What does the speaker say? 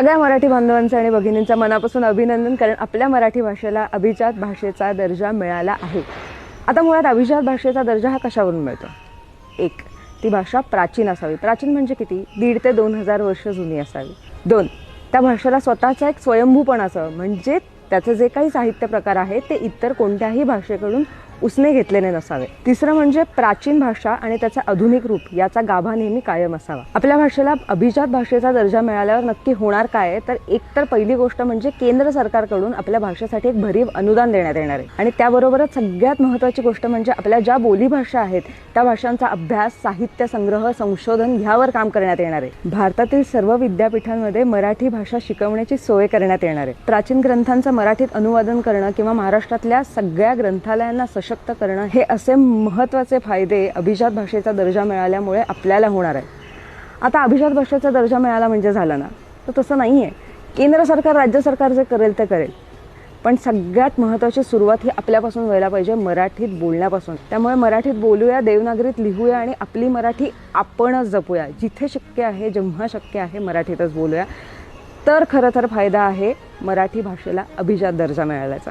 सगळ्या मराठी बांधवांचं आणि भगिनींचं मनापासून अभिनंदन, कारण आपल्या मराठी भाषेला अभिजात भाषेचा दर्जा मिळाला आहे. आता मुळात अभिजात भाषेचा दर्जा हा कशावरून मिळतो? एक, ती भाषा प्राचीन असावी. प्राचीन म्हणजे किती? 1,500 ते 2,000 वर्ष जुनी असावी. 2, त्या भाषेला स्वतःचा एक स्वयंभूपण असावं, म्हणजे त्याचं जे काही साहित्य प्रकार आहे ते इतर कोणत्याही भाषेकडून उसने घेतलेले नसावे. तिसरं म्हणजे प्राचीन भाषा आणि त्याचं आधुनिक रूप याचा गाभा नेहमी कायम असावा. आपल्या भाषेला अभिजात भाषेचा दर्जा मिळाल्यावर नक्की होणार काय? तर एकतर पहिली गोष्ट म्हणजे केंद्र सरकारकडून आपल्या भाषेसाठी एक भरीव अनुदान देण्यात येणार आहे. आणि त्याबरोबरच सगळ्यात महत्त्वाची गोष्ट म्हणजे आपल्या ज्या बोलीभाषा आहेत त्या भाषांचा अभ्यास, साहित्य संग्रह, संशोधन ह्यावर काम करण्यात येणार आहे. भारतातील सर्व विद्यापीठांमध्ये मराठी भाषा शिकवण्याची सोय करण्यात येणार आहे. प्राचीन ग्रंथांचं मराठीत अनुवादन करणं किंवा महाराष्ट्रातल्या सगळ्या ग्रंथालयांना सशक्त करणं, हे असे महत्त्वाचे फायदे अभिजात भाषेचा दर्जा मिळाल्यामुळे आपल्याला होणार आहे. आता अभिजात भाषेचा दर्जा मिळाला म्हणजे झालं ना? तर तसं नाही आहे. केंद्र सरकार, राज्य सरकार जे करेल ते करेल, पण सगळ्यात महत्त्वाची सुरुवात ही आपल्यापासून व्हायला पाहिजे, मराठीत बोलण्यापासून. त्यामुळे मराठीत बोलूया, देवनागरीत लिहूया आणि आपली मराठी आपणच जपूया. जिथे शक्य आहे, जेव्हा शक्य आहे, मराठीतच बोलूया. तर खरं तर फायदा आहे मराठी भाषेला अभिजात दर्जा मिळाल्याचा.